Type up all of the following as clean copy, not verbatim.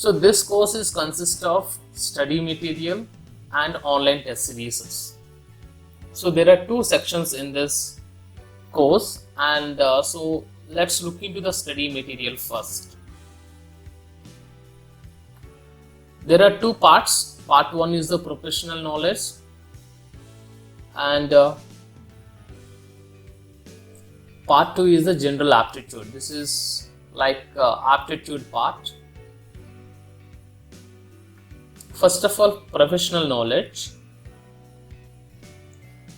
So this course is consists of study material and online test series. So there are two sections in this course, and so let's look into the study material first. There are two parts. Part 1 is the professional knowledge, and part 2 is the general aptitude. This is like aptitude part. First of all, professional knowledge.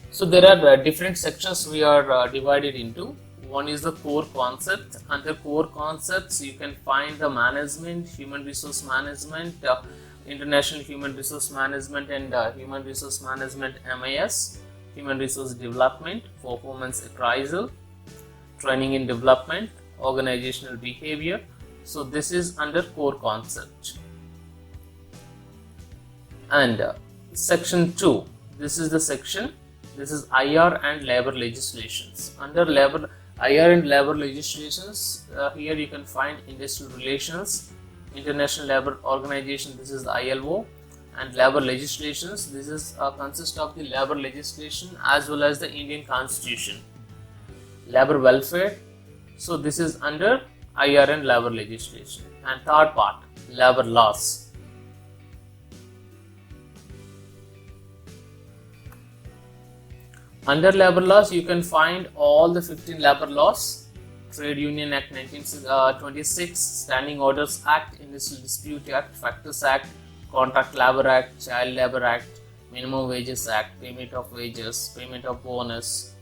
So there are different sections we are divided into. One is the core concept. Under core concepts, you can find the management, human resource management, international human resource management, and human resource management MIS, human resource development, performance appraisal, training and development, organizational behavior. So this is under core concept. And section 2, this is the section, this is IR and labor legislations. Under IR and labor legislations, here you can find industrial relations, international labor organization, this is the ILO, and labor legislations, this is consists of the labor legislation as well as the Indian constitution. Labor welfare, so this is under IR and labor legislation. And third part, labor laws. Under labor laws, you can find all the 15 labor laws: Trade Union Act 1926, Standing Orders Act, Industrial Dispute Act, Factors Act, Contract Labor Act, Child Labor Act, Minimum Wages Act, Payment of Wages, Payment of Bonus,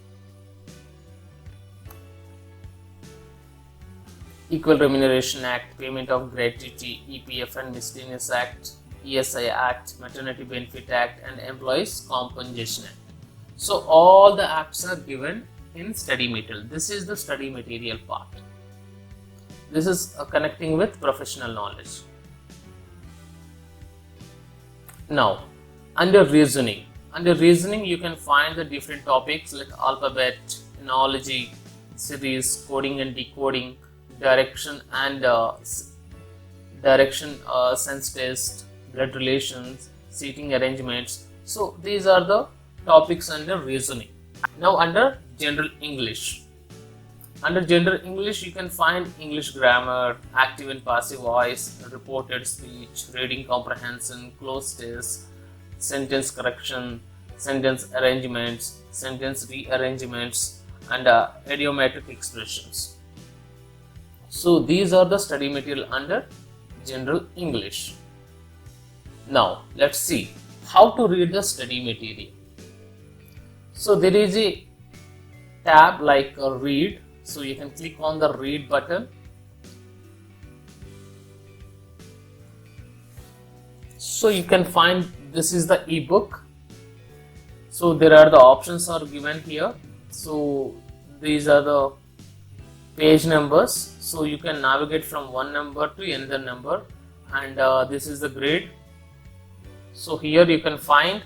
Equal Remuneration Act, Payment of Gratuity, EPF and Miscellaneous Act, ESI Act, Maternity Benefit Act, and Employees Compensation Act. So all the acts are given in study material. This is the study material part. This is connecting with professional knowledge. Now, under reasoning you can find the different topics like alphabet, phonology, series, coding and decoding, direction and sense test, blood relations, seating arrangements. So these are the topics under reasoning. Now under general English. Under general English, you can find English grammar, active and passive voice, reported speech, reading comprehension, close test, sentence correction, sentence arrangements, sentence rearrangements, and idiomatic expressions. So these are the study material under general English. Now let's see how to read the study material. So there is a tab like read, so you can click on the read button. So you can find this is the ebook. So there are the options are given here. So these are the page numbers. So you can navigate from one number to another number, and this is the grade. So here you can find.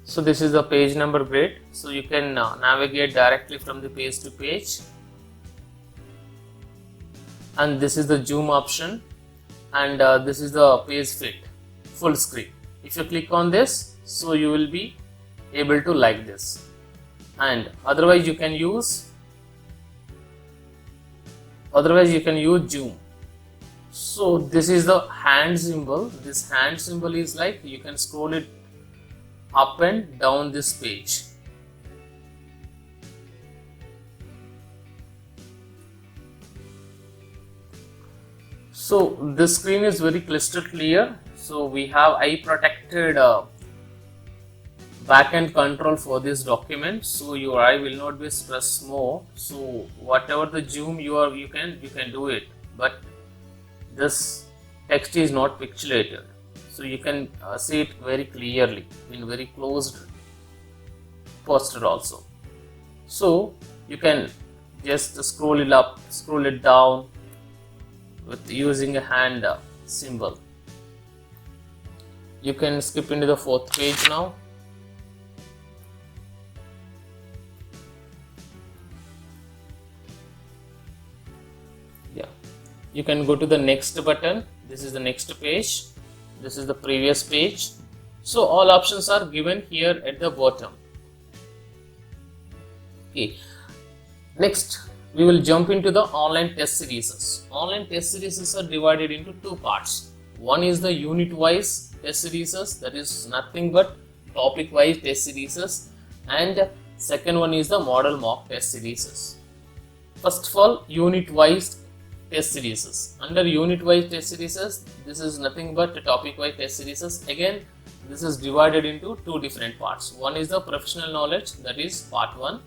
So this is the page number grade. So you can navigate directly from the page to page. And this is the zoom option, and this is the page fit full screen. If you click on this, so you will be able to like this, and otherwise you can use zoom. So this is the hand symbol. This hand symbol is like you can scroll it up and down this page. So this screen is very crystal clear. So we have eye protected backend control for this document, so your eye will not be stressed more. So whatever the zoom you can do it, but this text is not pixelated. So you can see it very clearly in very closed poster also. So you can just scroll it up, scroll it down with using a hand symbol. You can skip into the 4th page now. you can go to the next button. This is the next page. This is the previous page. So all options are given here at the bottom. Okay. Next, we will jump into the online test series. Online test series are divided into two parts. One is the unit wise test series, that is nothing but topic wise test series, and second one is the model mock test series. First of all, unit wise test series. Under unit wise test series, this is nothing but topic wise test series. Again, this is divided into two different parts. One is the professional knowledge, that is part 1.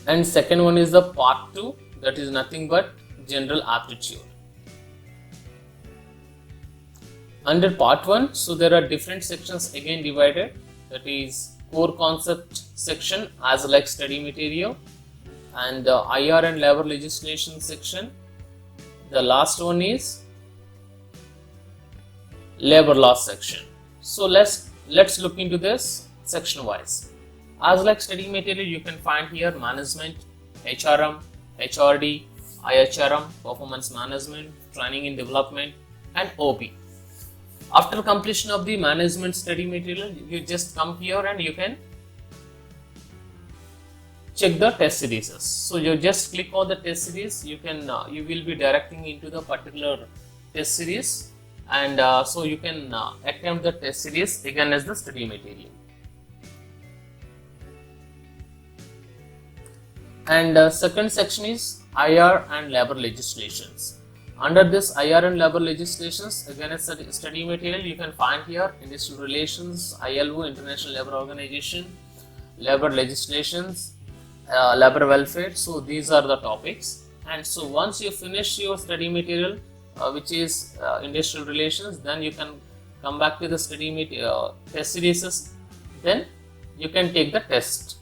And second one is the part 2, that is nothing but general aptitude. Under part 1, so there are different sections again divided, that is core concept section as like study material, and IR and labor legislation section. The last one is labor law section. So let's look into this section wise. As like study material, you can find here management, HRM, HRD, IHRM, performance management, training and development, and OB. After completion of the management study material, you just come here and you can check the test series. So you just click on the test series. You will be directing into the particular test series, and so you can attempt the test series again as the study material. And second section is IR and labor legislations. Under this IR and labor legislations, again as study material, you can find here industrial relations, ILO, International Labour Organization, labor legislations, labor welfare. So these are the topics. And so once you finish your study material, which is industrial relations, then you can come back to the study material test series. Then you can take the test.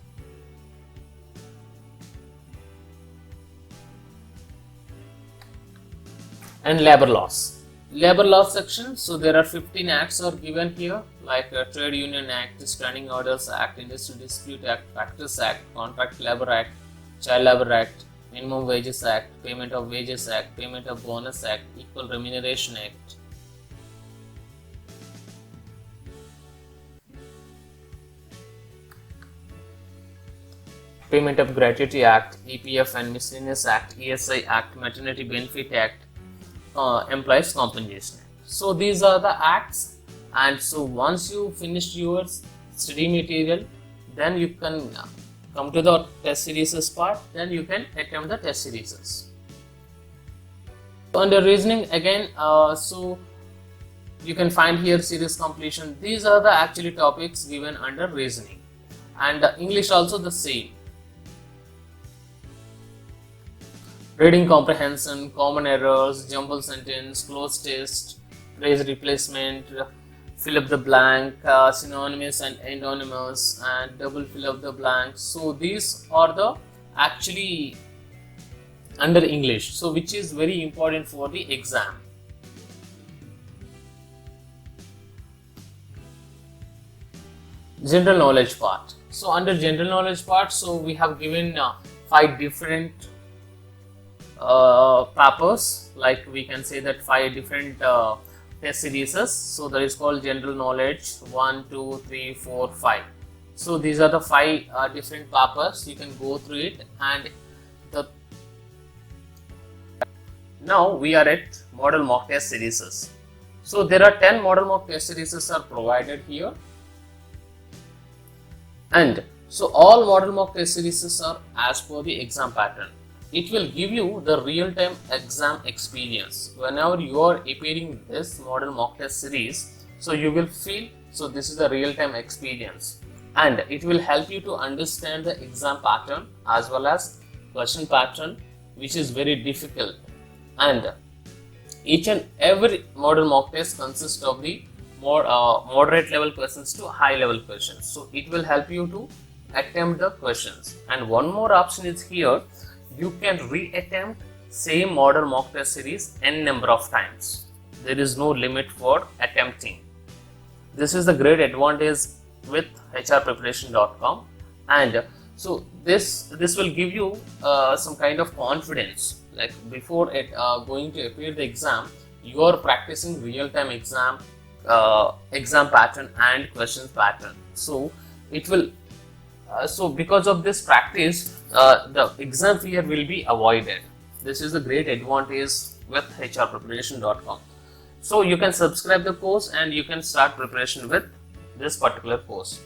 And labor laws. Labor law section, so there are 15 acts are given here, like Trade Union Act, Standing Orders Act, Industrial Dispute Act, Factors Act, Contract Labor Act, Child Labor Act, Minimum Wages Act, Payment of Wages Act, Payment of Bonus Act, Equal Remuneration Act. Payment of Gratuity Act, EPF and Miscellaneous Act, ESI Act, Maternity Benefit Act, Employees Compensation Act. So these are the acts, and so once you finish your study material, then you can come to the test series part, then you can attempt the test series. So under reasoning again, so you can find here series completion. These are the actually topics given under reasoning, and English also the same. Reading comprehension, common errors, jumble sentence, close test, phrase replacement, fill up the blank, synonymous and endonymous, and double fill up the blank. So these are the actually under English, so which is very important for the exam. General knowledge part. So under general knowledge part, so we have given 5 different papers, like we can say that 5 different test series. So that is called general knowledge 1, 2, 3, 4, 5. So these are the 5 different papers. You can go through it, and now we are at model mock test series. So there are 10 model mock test series are provided here, and so all model mock test series are as per the exam pattern. It will give you the real-time exam experience. Whenever you are appearing this model mock test series, so you will feel, so this is the real-time experience, and it will help you to understand the exam pattern as well as question pattern, which is very difficult. And each and every model mock test consists of the moderate level questions to high level questions. So it will help you to attempt the questions. And one more option is here. You can re-attempt same model mock test series n number of times. there is no limit for attempting. This is the great advantage with HRpreparation.com, and so this will give you some kind of confidence, like before going to appear the exam, you are practicing real-time exam pattern and questions pattern. So it will so because of this practice, the exam fear will be avoided. This is the great advantage with HRpreparation.com. So you can subscribe the course and you can start preparation with this particular course.